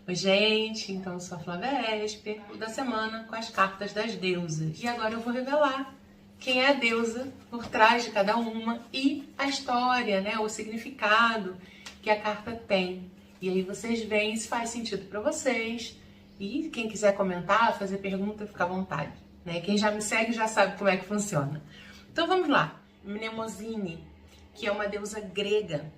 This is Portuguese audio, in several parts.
Oi, gente, então eu sou a Flávia Esper, da semana com as cartas das deusas. E agora eu vou revelar quem é a deusa por trás de cada uma e a história, né, o significado que a carta tem. E aí vocês veem se faz sentido para vocês. E quem quiser comentar, fazer pergunta, fica à vontade. Né? Quem já me segue já sabe como é que funciona. Então vamos lá. Mnemosine, que é uma deusa grega,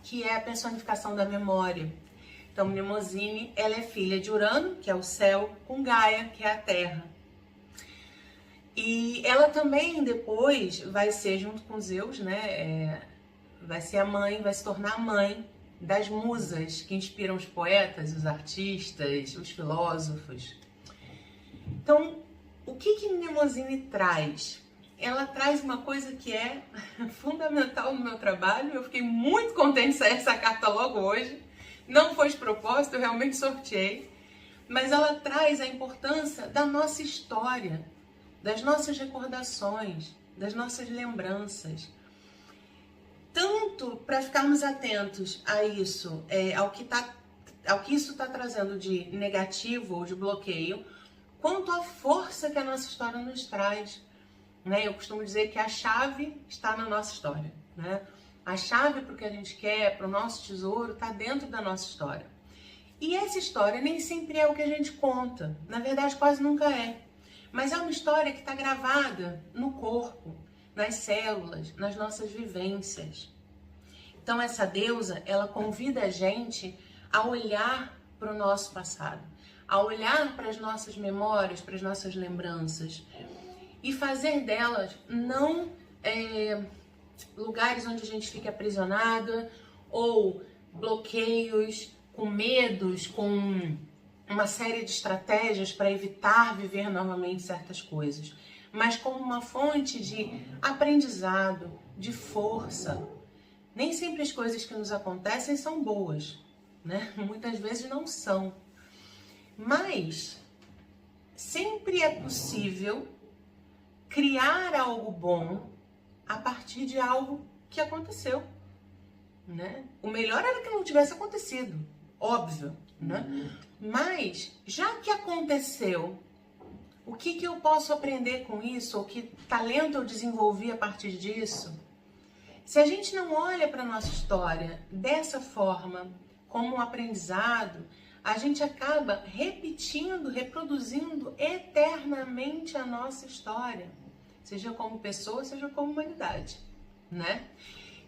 que é a personificação da memória. Então, Mnemosine, ela é filha de Urano, que é o céu, com Gaia, que é a terra. E ela também, depois, vai ser, junto com Zeus, né, vai ser a mãe, vai se tornar a mãe das musas, que inspiram os poetas, os artistas, os filósofos. Então, o que Mnemosine traz? Ela traz uma coisa que é fundamental no meu trabalho. Eu fiquei muito contente de sair essa carta logo hoje. Não foi de propósito, eu realmente sorteei. Mas ela traz a importância da nossa história, das nossas recordações, das nossas lembranças. Tanto para ficarmos atentos a isso, ao que isso está trazendo de negativo ou de bloqueio, quanto à força que a nossa história nos traz. Né? Eu costumo dizer que a chave está na nossa história. Né? A chave para o que a gente quer, para o nosso tesouro, está dentro da nossa história. E essa história nem sempre é o que a gente conta. Na verdade, quase nunca é. Mas é uma história que está gravada no corpo, nas células, nas nossas vivências. Então, essa deusa, ela convida a gente a olhar para o nosso passado, a olhar para as nossas memórias, para as nossas lembranças e fazer delas não lugares onde a gente fica aprisionada ou bloqueios, com medos, com uma série de estratégias para evitar viver novamente certas coisas, mas como uma fonte de aprendizado, de força. Nem sempre as coisas que nos acontecem são boas, né? Muitas vezes não são. Mas sempre é possível criar algo bom a partir de algo que aconteceu, né? O melhor era que não tivesse acontecido, óbvio, né? Mas, já que aconteceu, o que eu posso aprender com isso? Ou que talento eu desenvolvi a partir disso? Se a gente não olha para a nossa história dessa forma, como um aprendizado, a gente acaba repetindo, reproduzindo eternamente a nossa história. Seja como pessoa, seja como humanidade, né?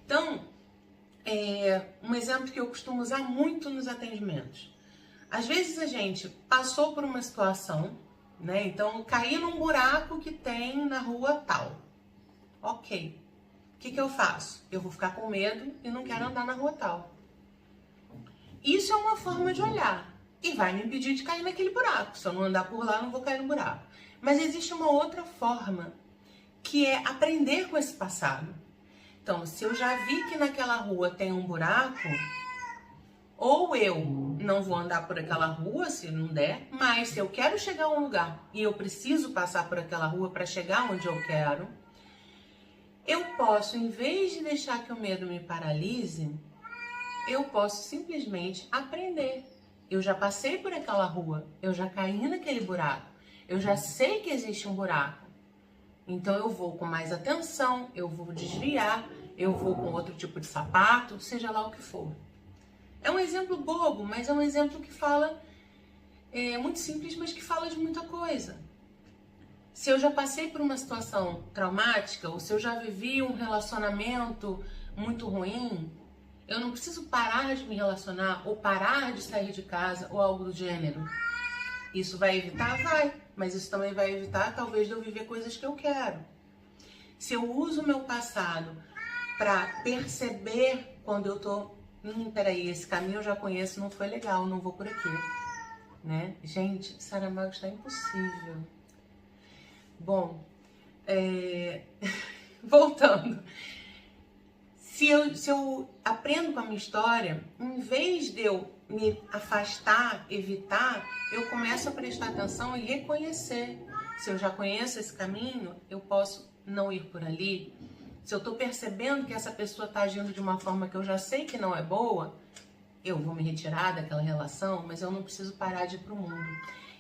Então, um exemplo que eu costumo usar muito nos atendimentos. Às vezes a gente passou por uma situação, né? Então, caí num buraco que tem na rua tal. Ok. O que eu faço? Eu vou ficar com medo e não quero andar na rua tal. Isso é uma forma de olhar e vai me impedir de cair naquele buraco. Se eu não andar por lá, eu não vou cair no buraco. Mas existe uma outra forma, que é aprender com esse passado. Então, se eu já vi que naquela rua tem um buraco, ou eu não vou andar por aquela rua, se não der, mas se eu quero chegar a um lugar e eu preciso passar por aquela rua para chegar onde eu quero, eu posso, em vez de deixar que o medo me paralise, eu posso simplesmente aprender. Eu já passei por aquela rua, eu já caí naquele buraco, eu já sei que existe um buraco. Então eu vou com mais atenção, eu vou desviar, eu vou com outro tipo de sapato, seja lá o que for. É um exemplo bobo, mas é um exemplo que fala, muito simples, mas que fala de muita coisa. Se eu já passei por uma situação traumática, ou se eu já vivi um relacionamento muito ruim, eu não preciso parar de me relacionar, ou parar de sair de casa, ou algo do gênero. Isso vai evitar? Vai. Mas isso também vai evitar, talvez, de eu viver coisas que eu quero. Se eu uso o meu passado para perceber quando eu tô... peraí, esse caminho eu já conheço, não foi legal, não vou por aqui. Né? Gente, Saramago está impossível. Bom, voltando. Se eu aprendo com a minha história, em vez de eu me afastar, evitar, eu começo a prestar atenção e reconhecer. Se eu já conheço esse caminho, eu posso não ir por ali. Se eu estou percebendo que essa pessoa está agindo de uma forma que eu já sei que não é boa, eu vou me retirar daquela relação, mas eu não preciso parar de ir pro mundo.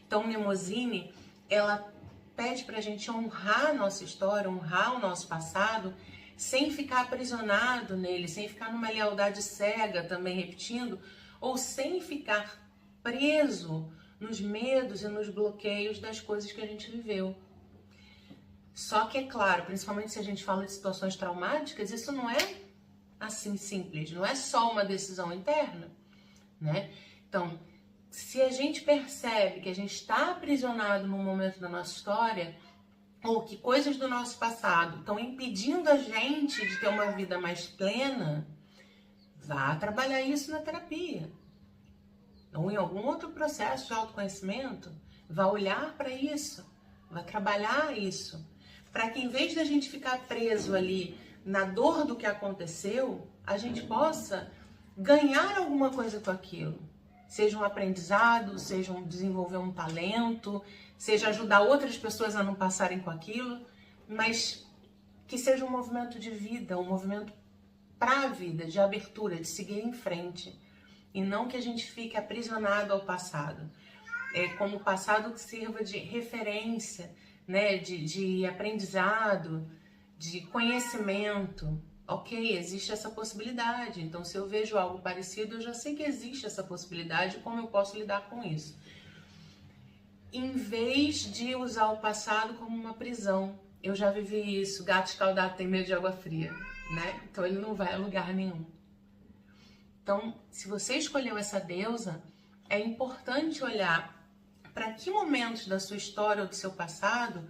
Então, Mnemosyne, ela pede pra gente honrar a nossa história, honrar o nosso passado, sem ficar aprisionado nele, sem ficar numa lealdade cega, também repetindo, ou sem ficar preso nos medos e nos bloqueios das coisas que a gente viveu. Só que é claro, principalmente se a gente fala de situações traumáticas, isso não é assim simples, não é só uma decisão interna, né? Então, se a gente percebe que a gente está aprisionado num momento da nossa história, ou que coisas do nosso passado estão impedindo a gente de ter uma vida mais plena, vá trabalhar isso na terapia. Ou em algum outro processo de autoconhecimento, vá olhar para isso, vá trabalhar isso. Para que em vez da gente ficar preso ali na dor do que aconteceu, a gente possa ganhar alguma coisa com aquilo. Seja um aprendizado, seja desenvolver um talento, seja ajudar outras pessoas a não passarem com aquilo, mas que seja um movimento de vida, um movimento para a vida, de abertura, de seguir em frente. E não que a gente fique aprisionado ao passado. Como o passado que sirva de referência, né, de aprendizado, de conhecimento. Ok, existe essa possibilidade. Então, se eu vejo algo parecido, eu já sei que existe essa possibilidade, como eu posso lidar com isso. Em vez de usar o passado como uma prisão. Eu já vivi isso. Gato escaldado tem medo de água fria, né? Então, ele não vai a lugar nenhum. Então, se você escolheu essa deusa, é importante olhar para que momentos da sua história ou do seu passado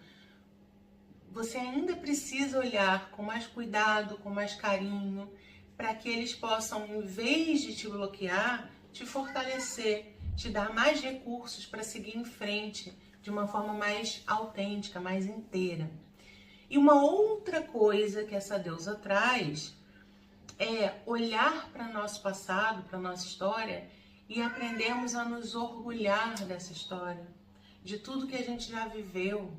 você ainda precisa olhar com mais cuidado, com mais carinho, para que eles possam, em vez de te bloquear, te fortalecer, te dar mais recursos para seguir em frente de uma forma mais autêntica, mais inteira. E uma outra coisa que essa deusa traz é olhar para nosso passado, para nossa história e aprendermos a nos orgulhar dessa história, de tudo que a gente já viveu,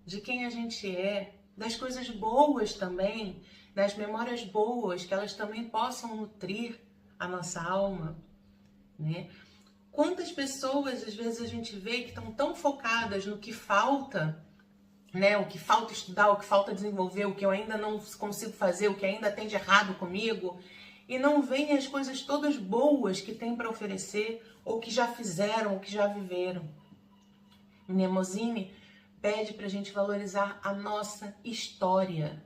de quem a gente é, das coisas boas também, das memórias boas, que elas também possam nutrir a nossa alma, né? Quantas pessoas, às vezes, a gente vê que estão tão focadas no que falta, né? O que falta estudar, o que falta desenvolver, o que eu ainda não consigo fazer, o que ainda tem de errado comigo, e não veem as coisas todas boas que tem para oferecer, ou que já fizeram, ou que já viveram. Mnemosyne pede para a gente valorizar a nossa história.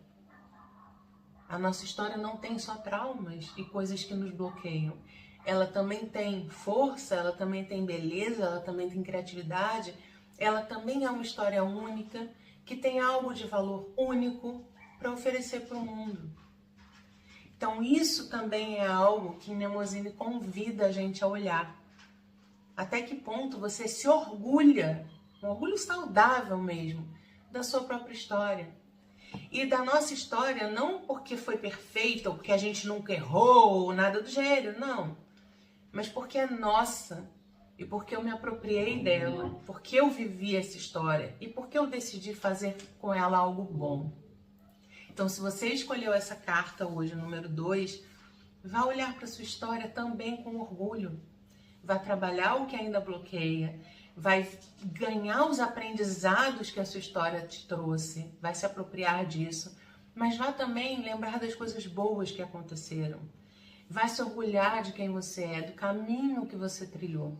A nossa história não tem só traumas e coisas que nos bloqueiam. Ela também tem força, ela também tem beleza, ela também tem criatividade. Ela também é uma história única, que tem algo de valor único para oferecer para o mundo. Então isso também é algo que Mnemosyne convida a gente a olhar. Até que ponto você se orgulha, um orgulho saudável mesmo, da sua própria história. E da nossa história, não porque foi perfeita, ou porque a gente nunca errou, ou nada do gênero, não. Mas porque é nossa, e porque eu me apropriei dela, porque eu vivi essa história, e porque eu decidi fazer com ela algo bom. Então, se você escolheu essa carta hoje, número 2, vá olhar para sua história também com orgulho. Vá trabalhar o que ainda bloqueia, vai ganhar os aprendizados que a sua história te trouxe, vai se apropriar disso, mas vá também lembrar das coisas boas que aconteceram. Vai se orgulhar de quem você é, do caminho que você trilhou.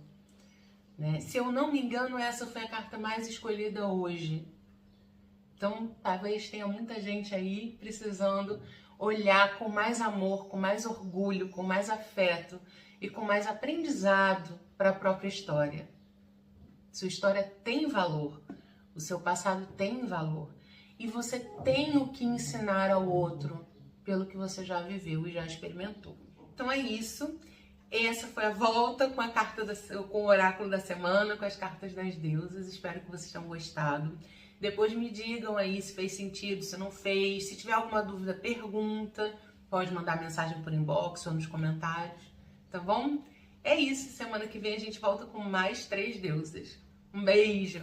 Né? Se eu não me engano, essa foi a carta mais escolhida hoje. Então, talvez tenha muita gente aí precisando olhar com mais amor, com mais orgulho, com mais afeto e com mais aprendizado para a própria história. Sua história tem valor, o seu passado tem valor e você tem o que ensinar ao outro pelo que você já viveu e já experimentou. Então é isso. Essa foi a volta com a carta com o oráculo da semana, com as cartas das deusas. Espero que vocês tenham gostado. Depois me digam aí se fez sentido, se não fez. Se tiver alguma dúvida, pergunta. Pode mandar mensagem por inbox ou nos comentários. Tá bom? É isso. Semana que vem a gente volta com mais 3 deusas. Um beijo!